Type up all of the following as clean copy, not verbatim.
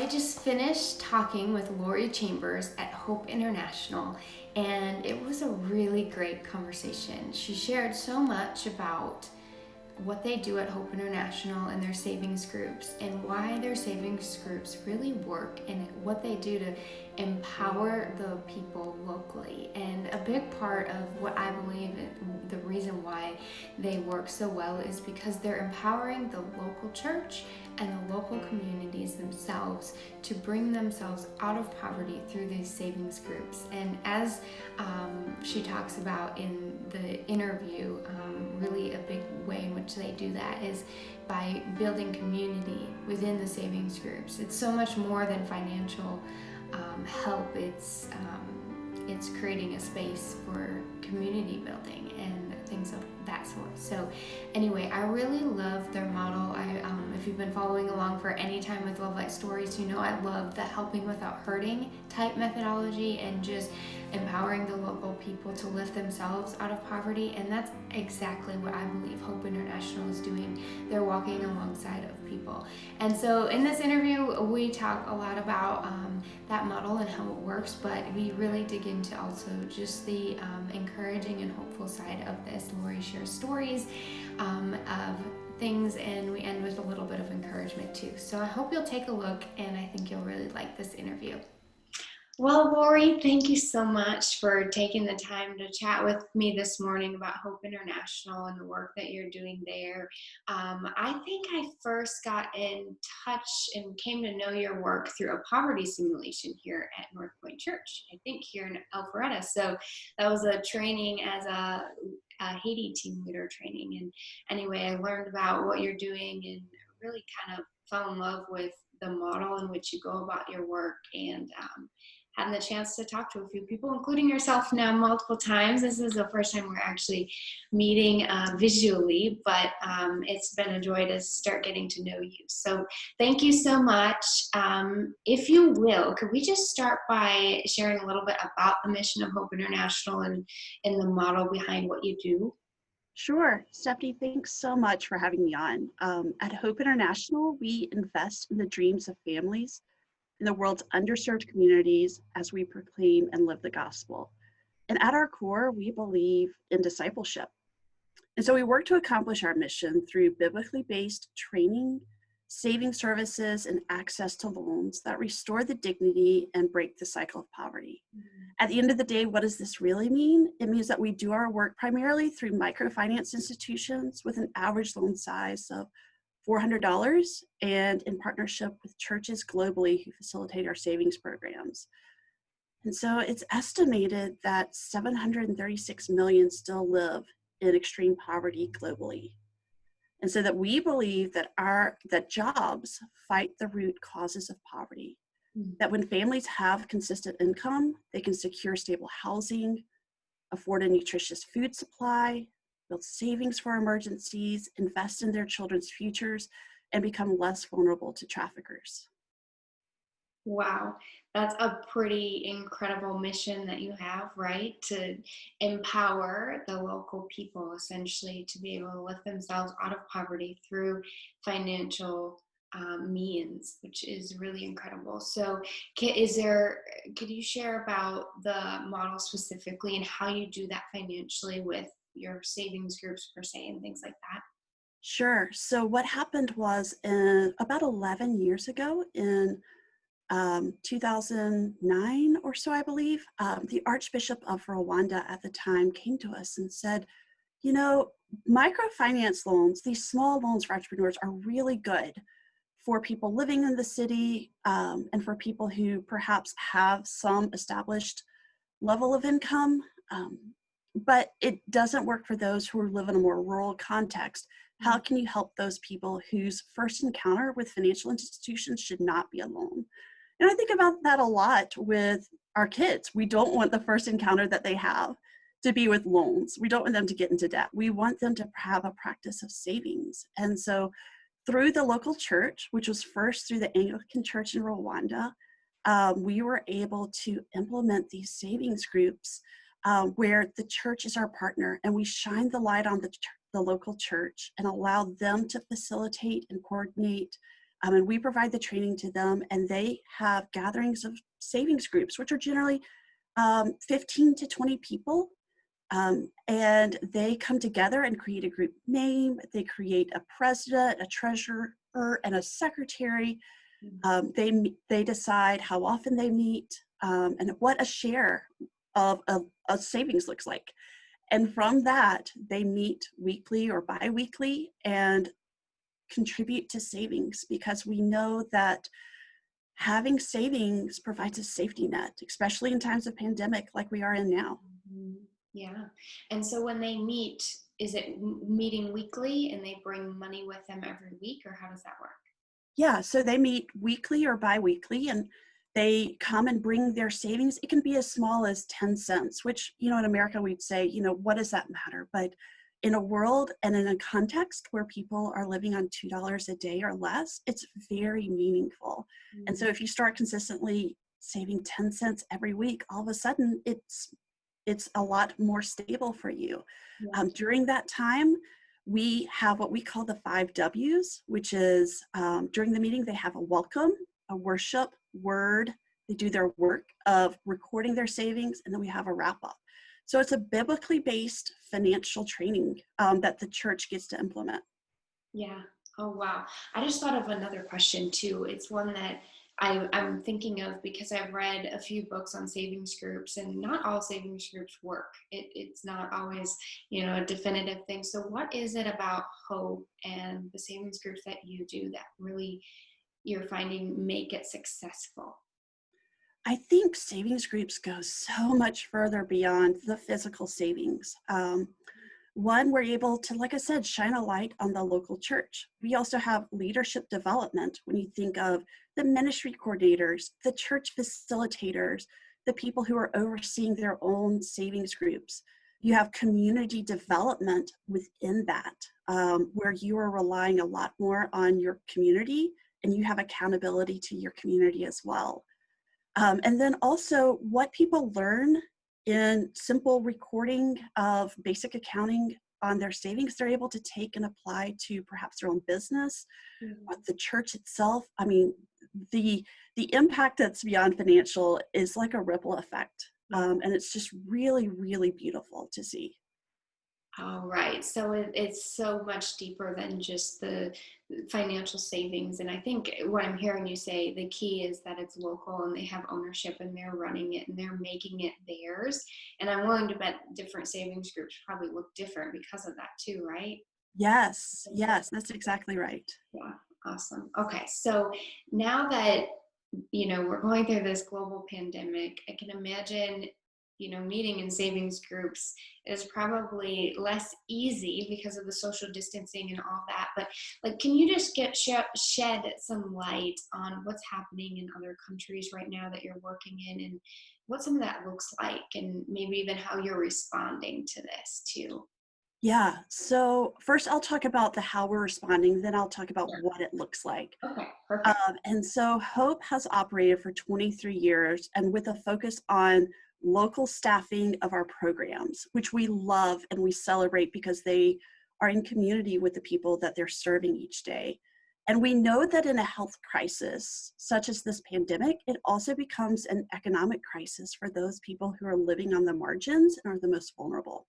just finished talking with Lori Chambers at Hope International, and it was a really great conversation. She shared so much about what they do at Hope International and their savings groups, and why their savings groups really work, and what they do to empower the people locally. And a big part of what I believe the reason why they work so well is because they're empowering the local church and the local communities themselves to bring themselves out of poverty through these savings groups. And as she talks about in the interview, really a big way in which they do that is by building community within the savings groups. It's so much more than financial help. It's creating a space for community building and things of that sort. So anyway, I really love their model. If you've been following along for any time with Love Light Stories, you know I love the helping without hurting type methodology, and just empowering the local people to lift themselves out of poverty. And that's exactly what I believe Hope International is doing. They're walking alongside of people. And so in this interview, we talk a lot about that model and how it works, but we really dig into also just the encouraging and hopeful side of this. Lori shares stories of things, and we end with a little bit of encouragement too. So I hope you'll take a look, and I think you'll really like this interview. Well, Lori, thank you so much for taking the time to chat with me this morning about Hope International and the work that you're doing there. I think I first got in touch and came to know your work through a poverty simulation here at North Point Church, I think here in Alpharetta. So that was a training as a Haiti team leader training. And anyway, I learned about what you're doing and really kind of fell in love with the model in which you go about your work, and having the chance to talk to a few people, including yourself now multiple times. This is the first time we're actually meeting visually, but it's been a joy to start getting to know you. So thank you so much. If you will, could we just start by sharing a little bit about the mission of Hope International and the model behind what you do? Sure. Stephanie, thanks so much for having me on. At Hope International, we invest in the dreams of families in the world's underserved communities as we proclaim and live the gospel. And at our core, we believe in discipleship. And so we work to accomplish our mission through biblically based training, saving services, and access to loans that restore the dignity and break the cycle of poverty. At the end of the day, what does this really mean? It means that we do our work primarily through microfinance institutions with an average loan size of $400, and in partnership with churches globally who facilitate our savings programs. And so it's estimated that 736 million still live in extreme poverty globally. And so that we believe that that jobs fight the root causes of poverty. That when families have consistent income, they can secure stable housing, afford a nutritious food supply, build savings for emergencies, invest in their children's futures, and become less vulnerable to traffickers. Wow, that's a pretty incredible mission that you have, right? To empower the local people essentially to be able to lift themselves out of poverty through financial means, which is really incredible. So, could you share about the model specifically and how you do that financially with your savings groups per se and things like that? Sure. So what happened was about 11 years ago in 2009 or so, I believe, the Archbishop of Rwanda at the time came to us and said, you know, microfinance loans, these small loans for entrepreneurs are really good for people living in the city and for people who perhaps have some established level of income, but it doesn't work for those who live in a more rural context. How can you help those people whose first encounter with financial institutions should not be a loan? And I think about that a lot with our kids. We don't want the first encounter that they have to be with loans. We don't want them to get into debt. We want them to have a practice of savings. And so through the local church, which was first through the Anglican Church in Rwanda, we were able to implement these savings groups where the church is our partner, and we shine the light on the local church and allow them to facilitate and coordinate And we provide the training to them, and they have gatherings of savings groups, which are generally 15 to 20 people. And they come together and create a group name. They create a president, a treasurer, and a secretary. They decide how often they meet, and what a share of a savings looks like. And from that, they meet weekly or bi-weekly and contribute to savings, because we know that having savings provides a safety net, especially in times of pandemic like we are in now. Yeah. And so when they meet, is it meeting weekly and they bring money with them every week, or how does that work? Yeah, so they meet weekly or bi-weekly, and they come and bring their savings. It can be as small as 10 cents, which, in America we'd say, what does that matter? But in a world and in a context where people are living on $2 a day or less, it's very meaningful. And so if you start consistently saving 10 cents every week, all of a sudden it's a lot more stable for you. During that time, we have what we call the 5 W's, which is during the meeting, they have a welcome, a worship, word. They do their work of recording their savings, and then we have a wrap up. So it's a biblically based financial training that the church gets to implement. Yeah. Oh, wow. I just thought of another question too. It's one that I'm thinking of because I've read a few books on savings groups, and not all savings groups work. It's not always, a definitive thing. So what is it about Hope and the savings groups that you do that really you're finding make it successful? I think savings groups go so much further beyond the physical savings. One, we're able to, like I said, shine a light on the local church. We also have leadership development when you think of the ministry coordinators, the church facilitators, the people who are overseeing their own savings groups. You have community development within that, where you are relying a lot more on your community, and you have accountability to your community as well. And then also what people learn in simple recording of basic accounting on their savings, they're able to take and apply to perhaps their own business, the church itself. I mean, the impact that's beyond financial is like a ripple effect. And it's just really, really beautiful to see. All right. So it's so much deeper than just the financial savings. And I think what I'm hearing you say, the key is that it's local and they have ownership and they're running it and they're making it theirs. And I'm willing to bet different savings groups probably look different because of that too, right? Yes, that's exactly right. Yeah. Awesome. Okay. So now that, we're going through this global pandemic, I can imagine meeting in savings groups is probably less easy because of the social distancing and all that. But can you just shed some light on what's happening in other countries right now that you're working in, and what some of that looks like, and maybe even how you're responding to this too? Yeah, so first I'll talk about the how we're responding, then I'll talk about what it looks like. Okay, perfect. And so Hope has operated for 23 years, and with a focus on local staffing of our programs, which we love and we celebrate because they are in community with the people that they're serving each day. And we know that in a health crisis, such as this pandemic, it also becomes an economic crisis for those people who are living on the margins and are the most vulnerable.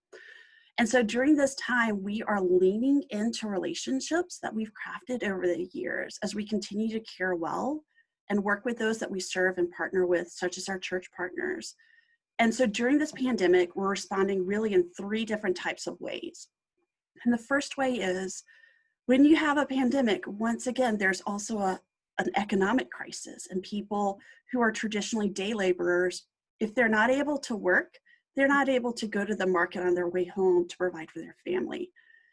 And so during this time, we are leaning into relationships that we've crafted over the years as we continue to care well and work with those that we serve and partner with, such as our church partners. And so during this pandemic, we're responding really in 3 different types of ways. And the first way is when you have a pandemic, once again, there's also an economic crisis, and people who are traditionally day laborers, if they're not able to work, they're not able to go to the market on their way home to provide for their family.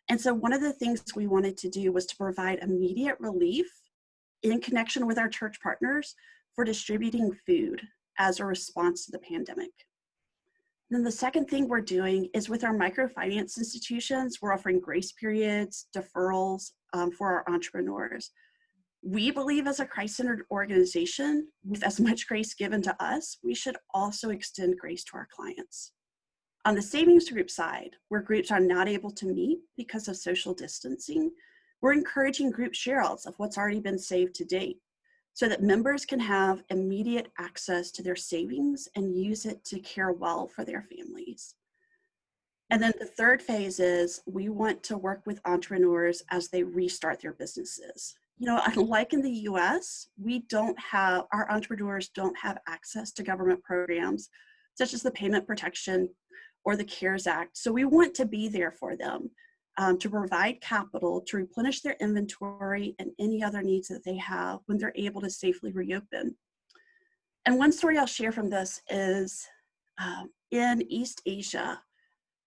And so one of the things we wanted to do was to provide immediate relief in connection with our church partners for distributing food as a response to the pandemic. Then the second thing we're doing is with our microfinance institutions, we're offering grace periods, deferrals for our entrepreneurs. We believe as a Christ-centered organization, with as much grace given to us, we should also extend grace to our clients. On the savings group side, where groups are not able to meet because of social distancing, We're encouraging group share-outs of what's already been saved to date so that members can have immediate access to their savings and use it to care well for their families. And then the third phase is we want to work with entrepreneurs as they restart their businesses. You know, unlike in the US, our entrepreneurs don't have access to government programs such as the Payment Protection or the CARES Act. So we want to be there for them to provide capital to replenish their inventory and any other needs that they have when they're able to safely reopen. And one story I'll share from this is in East Asia,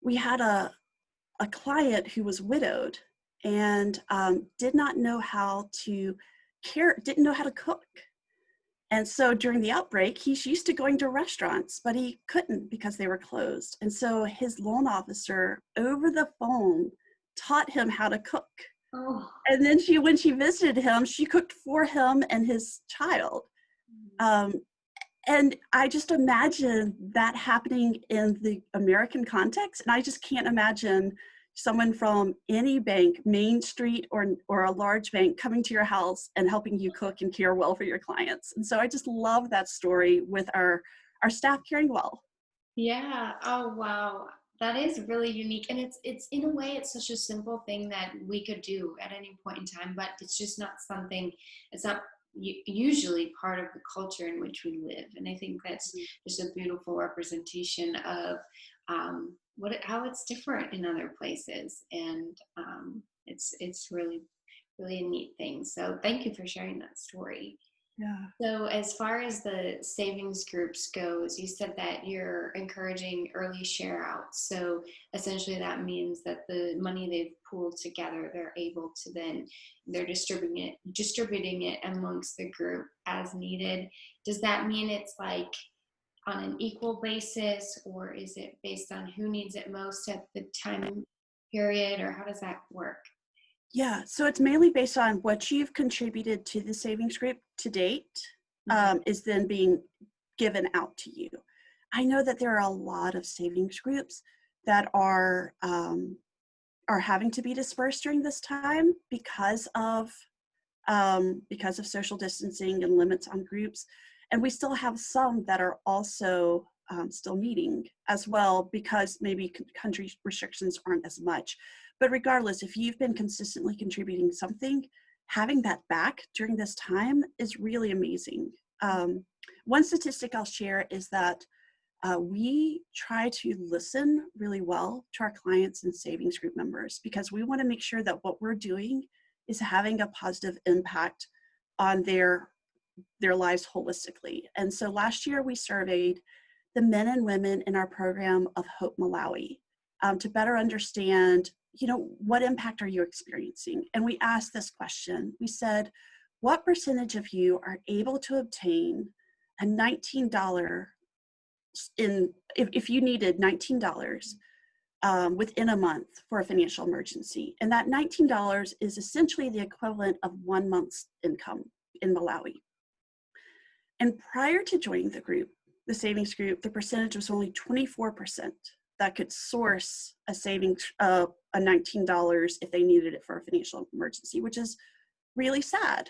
we had a client who was widowed and did not know how to didn't know how to cook. And so during the outbreak, he's used to going to restaurants, but he couldn't because they were closed. And so his loan officer over the phone taught him how to cook. Oh. And then when she visited him, she cooked for him and his child. And I just imagine that happening in the American context. And I just can't imagine someone from any bank, Main Street or a large bank, coming to your house and helping you cook and care well for your clients. And so I just love that story with our staff caring well. Yeah. Oh, wow. That is really unique. And it's in a way, it's such a simple thing that we could do at any point in time, but it's just not something, it's not usually part of the culture in which we live. And I think that's just a beautiful representation of how it's different in other places. And it's really, really a neat thing. So thank you for sharing that story. Yeah. So as far as the savings groups goes, you said that you're encouraging early share outs. So essentially that means that the money they've pooled together, they're distributing it amongst the group as needed. Does that mean it's like on an equal basis, or is it based on who needs it most at the time period, or how does that work? Yeah, so it's mainly based on what you've contributed to the savings group to date, is then being given out to you. I know that there are a lot of savings groups that are having to be dispersed during this time because of social distancing and limits on groups. And we still have some that are also still meeting as well because maybe country restrictions aren't as much. But regardless, if you've been consistently contributing something, having that back during this time is really amazing. One statistic I'll share is that we try to listen really well to our clients and savings group members because we want to make sure that what we're doing is having a positive impact on their lives holistically. And so last year we surveyed the men and women in our program of Hope Malawi to better understand, what impact are you experiencing? And we asked this question. We said, what percentage of you are able to obtain a $19 if you needed $19 within a month for a financial emergency? And that $19 is essentially the equivalent of 1 month's income in Malawi. And prior to joining the savings group, the percentage was only 24% that could source a savings of a $19 if they needed it for a financial emergency, which is really sad.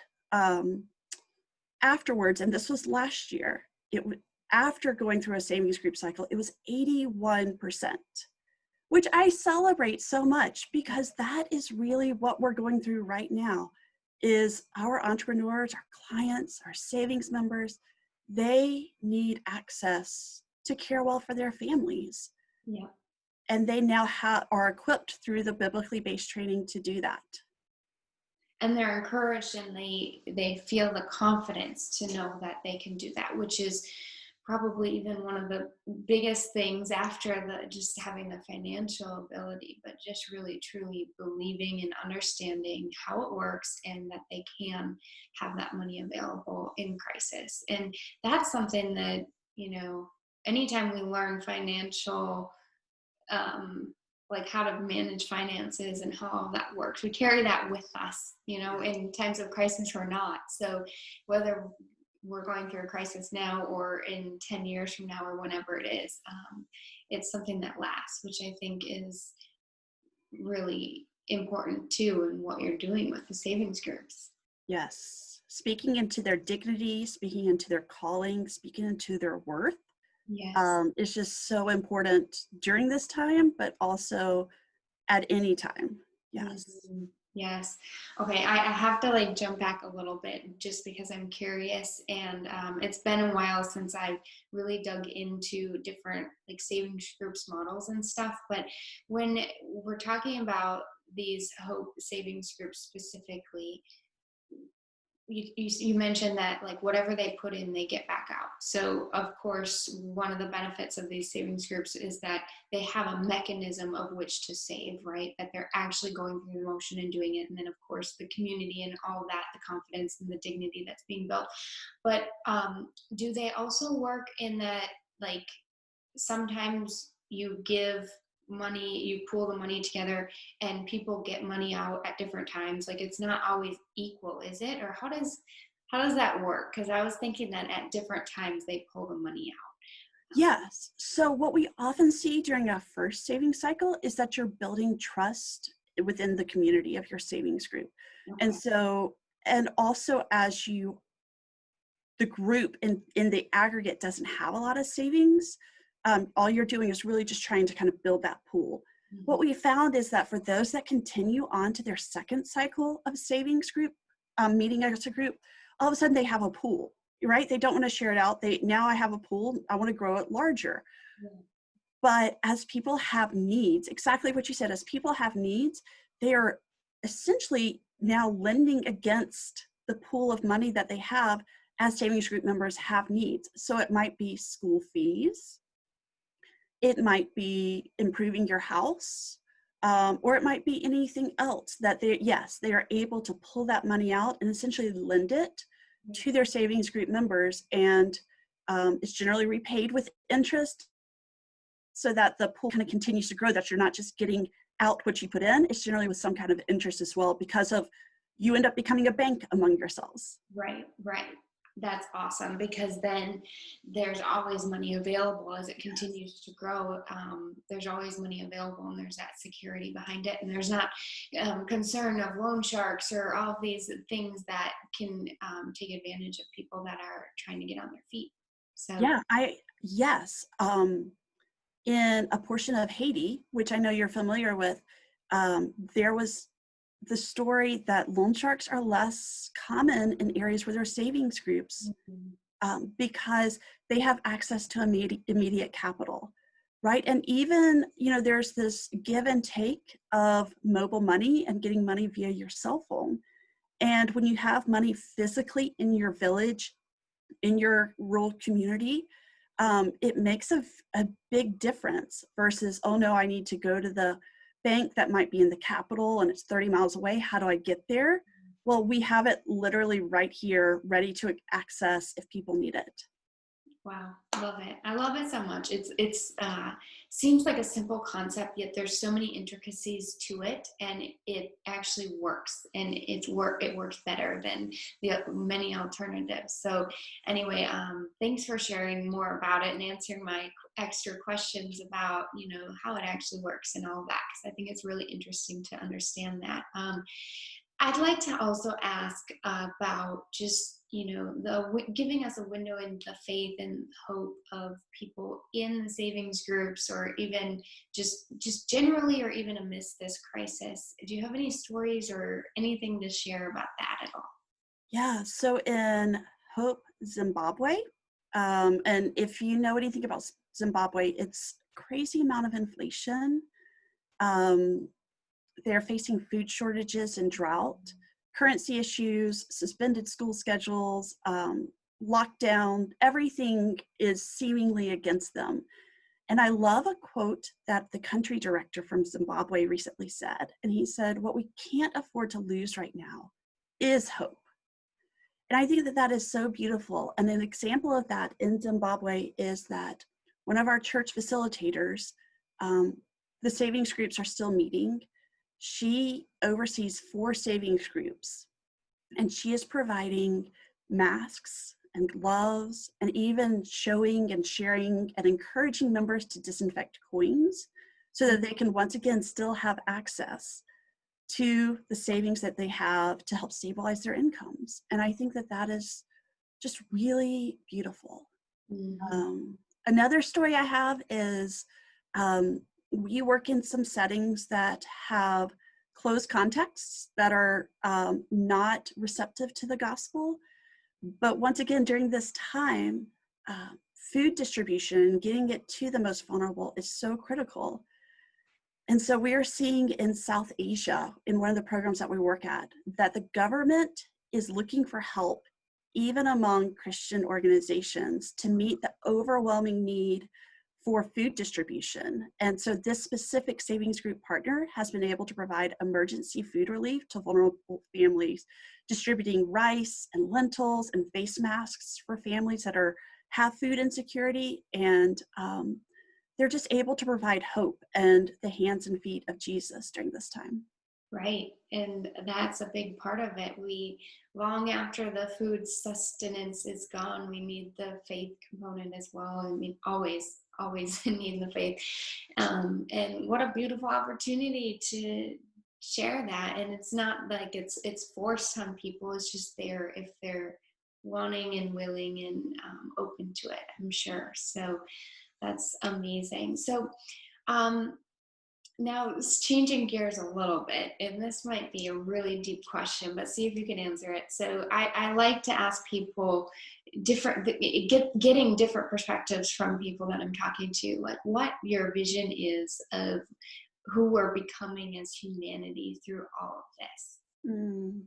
Afterwards, and this was last year, after going through a savings group cycle, it was 81%, which I celebrate so much because that is really what we're going through right now. Is our entrepreneurs, our clients, our savings members, they need access to care well for their families. Yeah. And they now are equipped through the biblically based training to do that. And they're encouraged and they feel the confidence to know that they can do that, which is probably even one of the biggest things after just having the financial ability, but just really truly believing and understanding how it works and that they can have that money available in crisis. And that's something that, anytime we learn financial, like how to manage finances and how all that works, we carry that with us, in times of crisis or not. So whether we're going through a crisis now or in 10 years from now or whenever it is, it's something that lasts, which I think is really important too in what you're doing with the savings groups. Yes. Speaking into their dignity, speaking into their calling, speaking into their worth Yes. is just so important during this time, but also at any time. Yes. Mhm. Yes. Okay. I have to like jump back a little bit just because I'm curious, and it's been a while since I really dug into different like savings groups models and stuff. But when we're talking about these Hope savings groups specifically, you mentioned that like whatever they put in they get back out, so of course one of the benefits of these savings groups is that they have a mechanism of which to save, right, that they're actually going through the motion and doing it, and then of course the community and all that, the confidence and the dignity that's being built. But do they also work in that, like, sometimes you give money, you pool the money together and people get money out at different times, like it's not always equal, is it? Or how does that work? Because I was thinking that at different times they pull the money Yes. So what we often see during a first saving cycle is that you're building trust within the community of your savings group. out. And Okay. so, and also as the group in the aggregate doesn't have a lot of savings, all you're doing is really just trying to kind of build that pool. What Mhm. we found is that for those that continue on to their second cycle of savings group, meeting as a group, all of a sudden they have a pool, right? They don't want to share it out. Now I have a pool, I want to grow it larger. Yeah. But as people have needs, exactly what you said, as people have needs, they are essentially now lending against the pool of money that they have as savings group members have needs. So it might be school fees, it might be improving your house, or it might be anything else that they are able to pull that money out and essentially lend it to their savings group members. And it's generally repaid with interest so that the pool kind of continues to grow, that you're not just getting out what you put in. It's generally with some kind of interest as well, because of you end up becoming a bank among yourselves. Right, right. That's awesome, because then there's always money available as it continues to grow. There's always money available, and there's that security behind it, and there's not concern of loan sharks or all of these things that can take advantage of people that are trying to get on their feet. So, Yeah, yes. In a portion of Haiti, which I know you're familiar with, there was the story that loan sharks are less common in areas where there are savings groups, mhm. because they have access to immediate capital, right? And even, there's this give and take of mobile money and getting money via your cell phone. And when you have money physically in your village, in your rural community, it makes a big difference versus, oh no, I need to go to the bank that might be in the capital and it's 30 miles away. How do I get there? Well, we have it literally right here, ready to access if people need it. Wow, love it. I love it so much. It's seems like a simple concept, yet there's so many intricacies to it, and it actually works, and it works better than the many alternatives. So anyway, thanks for sharing more about it and answering my extra questions about how it actually works and all of that, because I think it's really interesting to understand that. I'd like to also ask about just, giving us a window into the faith and hope of people in the savings groups, or even just generally, or even amidst this crisis. Do you have any stories or anything to share about that at all? Yeah, so in Hope, Zimbabwe, and if you know anything about Zimbabwe, it's crazy amount of inflation. Um, they're facing food shortages and drought, currency issues, suspended school schedules, lockdown, everything is seemingly against them. And I love a quote that the country director from Zimbabwe recently said. And he said, "What we can't afford to lose right now is hope." And I think that that is so beautiful. And an example of that in Zimbabwe is that one of our church facilitators, um, the savings groups are still meeting. She oversees 4 savings groups, and she is providing masks and gloves, and even showing and sharing and encouraging members to disinfect coins so that they can once again still have access. to the savings that they have to help stabilize their incomes. And I think that that is just really beautiful. Mhm. Um, Another story I have is um, we work in some settings that have closed contexts that are not receptive to the gospel. But once again, during this time, uh, food distribution, getting it to the most vulnerable is so critical. And so we are seeing in South Asia, in one of the programs that we work at, that the government is looking for help, even among Christian organizations, to meet the overwhelming need for food distribution. And so this specific savings group partner has been able to provide emergency food relief to vulnerable families, distributing rice and lentils and face masks for families that have food insecurity. And they're just able to provide hope and the hands and feet of Jesus during this time. Right. And that's a big part of it. We, long after the food sustenance is gone, we need the faith component as well. I mean, always need the faith. And what a beautiful opportunity to share that. And it's not like it's forced on people. It's just there if they're wanting and willing and open to it, I'm sure. So that's amazing. So, um, now, it's changing gears a little bit, and this might be a really deep question, but see if you can answer it. So, I like to ask people getting different perspectives from people that I'm talking to, like what your vision is of who we're becoming as humanity through all of this. Mm.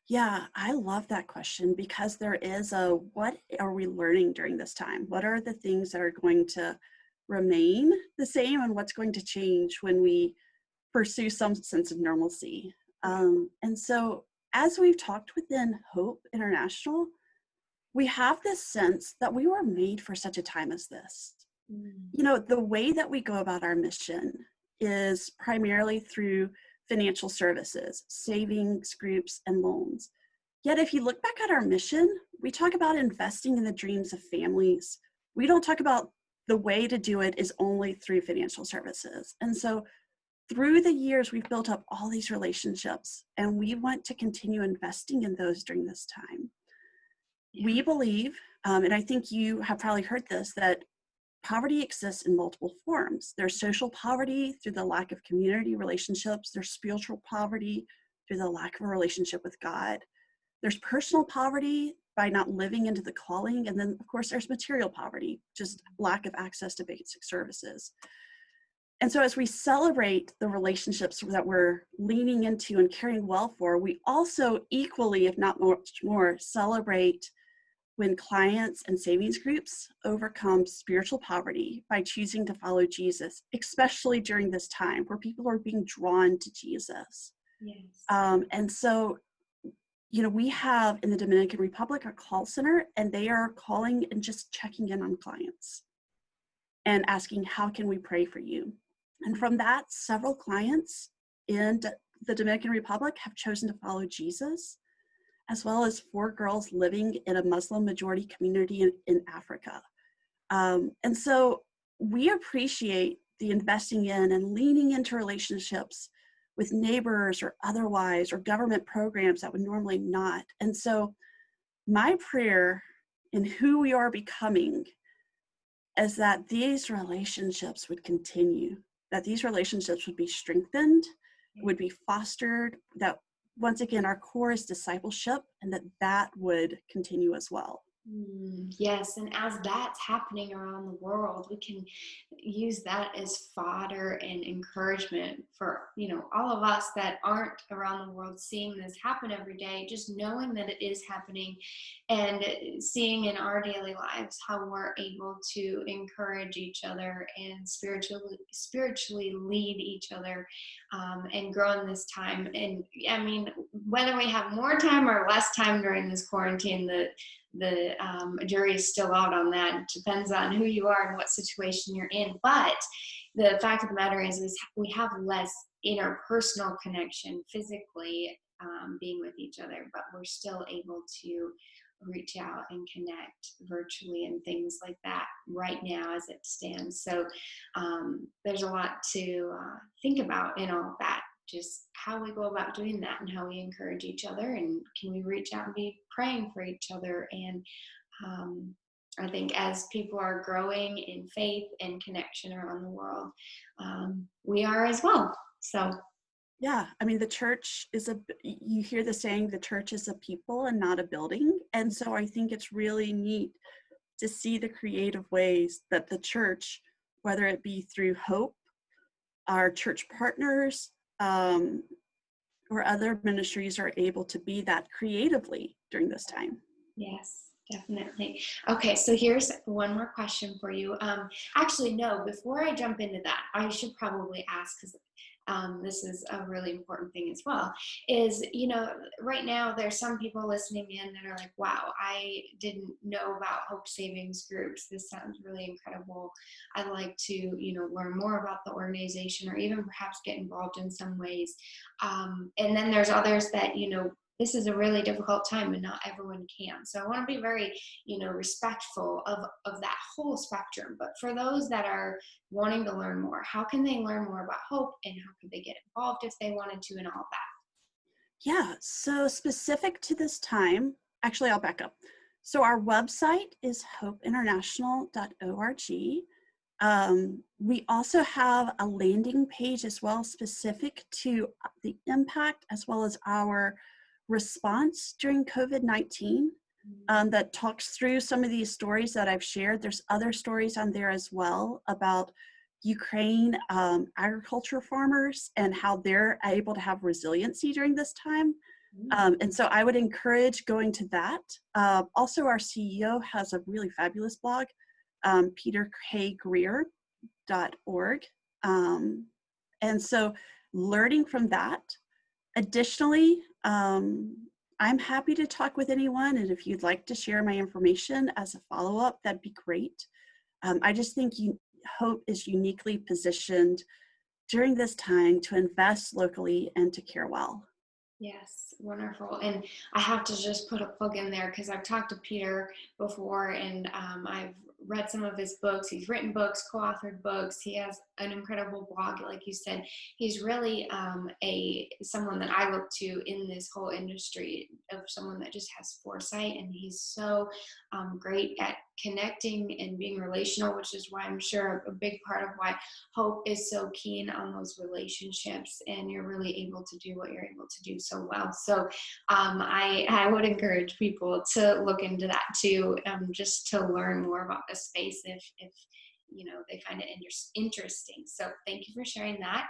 Yeah, I love that question because there is what are we learning during this time? What are the things that are going to remain the same and what's going to change when we pursue some sense of normalcy? And so, as we've talked within Hope International, we have this sense that we were made for such a time as this. Mm. You know, the way that we go about our mission is primarily through financial services, savings groups, and loans. Yet, if you look back at our mission, we talk about investing in the dreams of families. We don't talk about the way to do it is only through financial services. And so, through the years, we've built up all these relationships, and we want to continue investing in those during this time. Yeah. We believe, and I think you have probably heard this, that poverty exists in multiple forms. There's social poverty through the lack of community relationships. There's spiritual poverty through the lack of a relationship with God. There's personal poverty by not living into the calling. And then, of course, there's material poverty, just lack of access to basic services. And so as we celebrate the relationships that we're leaning into and caring well for, we also equally, if not much more, celebrate when clients and savings groups overcome spiritual poverty by choosing to follow Jesus, especially during this time where people are being drawn to Jesus. Yes. And so, you know, we have in the Dominican Republic a call center, and they are calling and just checking in on clients and asking, how can we pray for you? And from that, several clients in the Dominican Republic have chosen to follow Jesus, as well as 4 girls living in a Muslim majority community in Africa. And so we appreciate the investing in and leaning into relationships with neighbors or otherwise, or government programs that would normally not. And so my prayer in who we are becoming is that these relationships would continue, that these relationships would be strengthened, would be fostered, that once again, our core is discipleship, and that would continue as well. Yes, and as that's happening around the world, we can use that as fodder and encouragement for, all of us that aren't around the world seeing this happen every day, just knowing that it is happening and seeing in our daily lives how we're able to encourage each other and spiritually lead each other, and grow in this time. And I mean, whether we have more time or less time during this quarantine, the jury is still out on that. It depends on who you are and what situation you're in. But the fact of the matter is we have less interpersonal connection physically, being with each other, but we're still able to reach out and connect virtually and things like that right now as it stands. So there's a lot to think about in all of that. just how we go about doing that and how we encourage each other, and can we reach out and be praying for each other. And um, I think as people are growing in faith and connection around the world, we are as well. So Yeah, I mean, the church is you hear the saying, the church is a people and not a building. And so I think it's really neat to see the creative ways that the church, whether it be through Hope, our church partners, or other ministries, are able to be that creatively during this time. yes, definitely. Okay, so here's one more question for you. Actually, no, before I jump into that, I should probably ask, because this is a really important thing as well, is, right now there's some people listening in that are like, wow, I didn't know about Hope Savings Groups. This sounds really incredible. I'd like to, learn more about the organization, or even perhaps get involved in some ways. And then there's others that, this is a really difficult time and not everyone can. So I want to be very, respectful of that whole spectrum. But for those that are wanting to learn more, how can they learn more about Hope, and how could they get involved if they wanted to, and all that? Yeah, so specific to this time, actually, I'll back up. So our website is hopeinternational.org. We also have a landing page as well, specific to the impact as well as our response during COVID-19, that talks through some of these stories that I've shared. There's other stories on there as well about Ukraine agriculture farmers and how they're able to have resiliency during this time. And so I would encourage going to that. Also, our CEO has a really fabulous blog, peterkgreer.org. And so learning from that. Additionally, I'm happy to talk with anyone, and if you'd like to share my information as a follow-up, that'd be great. I just think Hope is uniquely positioned during this time to invest locally and to care well. Yes, wonderful. And I have to just put a plug in there, because I've talked to Peter before, and I've read some of his books. He's written books, co-authored books. He has an incredible blog, like you said. He's really someone that I look to in this whole industry, of someone that just has foresight, and he's so great at connecting and being relational, which is why I'm sure a big part of why Hope is so keen on those relationships, and you're really able to do what you're able to do so well. So I would encourage people to look into that too, just to learn more about the space if they find it interesting. So thank you for sharing that.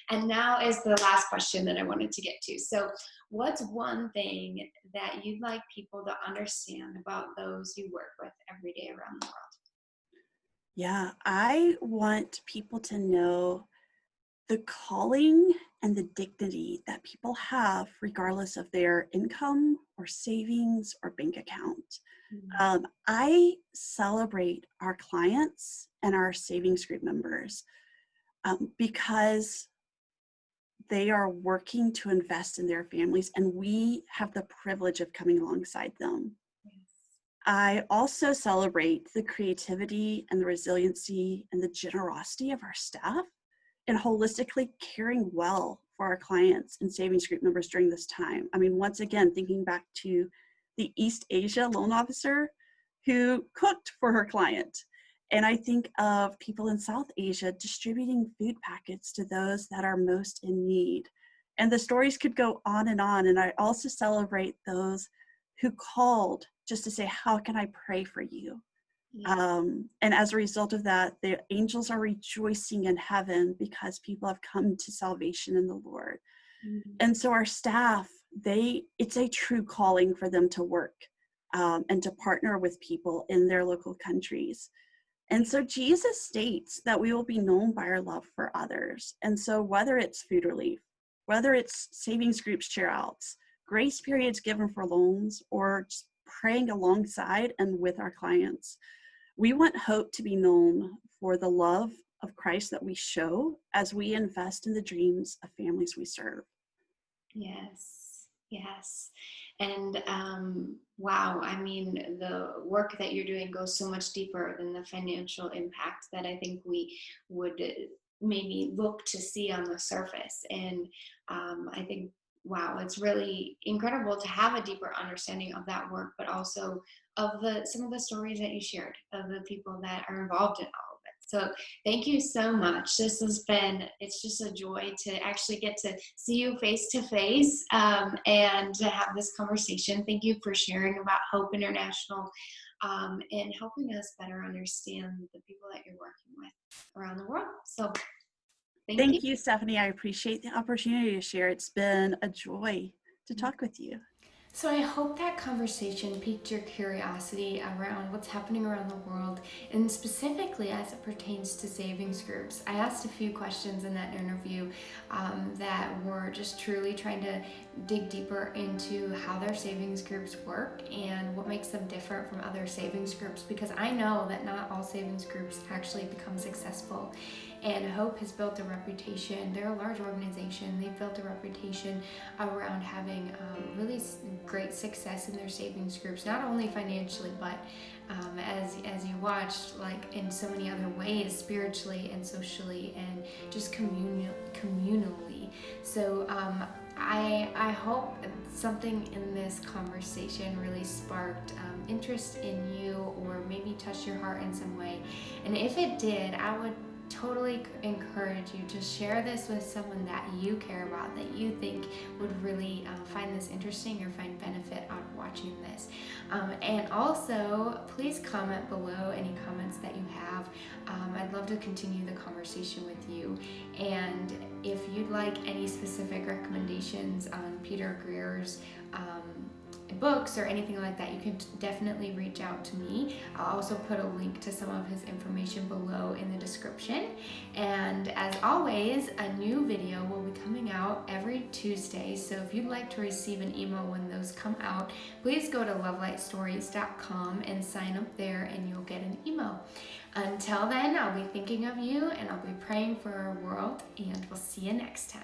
And now is the last question that I wanted to get to. So what's one thing that you'd like people to understand about those you work with every day around the world? Yeah, I want people to know the calling and the dignity that people have regardless of their income or savings or bank account. I celebrate our clients and our savings group members because they are working to invest in their families, and we have the privilege of coming alongside them. I also celebrate the creativity and the resiliency and the generosity of our staff, and holistically caring well for our clients and savings group members during this time. I mean, once again, thinking back to the East Asia loan officer who cooked for her client. And I think of people in South Asia distributing food packets to those that are most in need. And the stories could go on. And I also celebrate those who called just to say, how can I pray for you? Yeah. And as a result of that, the angels are rejoicing in heaven because people have come to salvation in the Lord. Mm-hmm. And so our staff, it's a true calling for them to work and to partner with people in their local countries. And so Jesus states that we will be known by our love for others. And so whether it's food relief, whether it's savings group share outs, grace periods given for loans, or just praying alongside and with our clients, we want Hope to be known for the love of Christ that we show as we invest in the dreams of families we serve. Yes, yes. And wow, I mean, the work that you're doing goes so much deeper than the financial impact that I think we would maybe look to see on the surface. And I think, wow, it's really incredible to have a deeper understanding of that work, but also of the some of the stories that you shared of the people that are involved in all of it. So thank you so much. This has been, it's just a joy to actually get to see you face to face and to have this conversation. Thank you for sharing about Hope International and helping us better understand the people that you're working with around the world. So thank you. Thank you, Stephanie. I appreciate the opportunity to share. It's been a joy to talk with you. So I hope that conversation piqued your curiosity around what's happening around the world, and specifically as it pertains to savings groups. I asked a few questions in that interview that were just truly trying to dig deeper into how their savings groups work and what makes them different from other savings groups, because I know that not all savings groups actually become successful. And Hope has built a reputation. They're a large organization. They've built a reputation around having really great success in their savings groups, not only financially, but as you watched, like in so many other ways, spiritually and socially, and just communally. So I hope something in this conversation really sparked interest in you, or maybe touched your heart in some way. And if it did, I would totally encourage you to share this with someone that you care about, that you think would really find this interesting or find benefit out of watching this. And also, please comment below any comments that you have. I'd love to continue the conversation with you. And if you'd like any specific recommendations on Peter Greer's books or anything like that, you can definitely reach out to me. I'll also put a link to some of his information below in the description. And as always, a new video will be coming out every Tuesday. So if you'd like to receive an email when those come out, please go to lovelightstories.com and sign up there, and you'll get an email. Until then, I'll be thinking of you, and I'll be praying for our world, and we'll see you next time.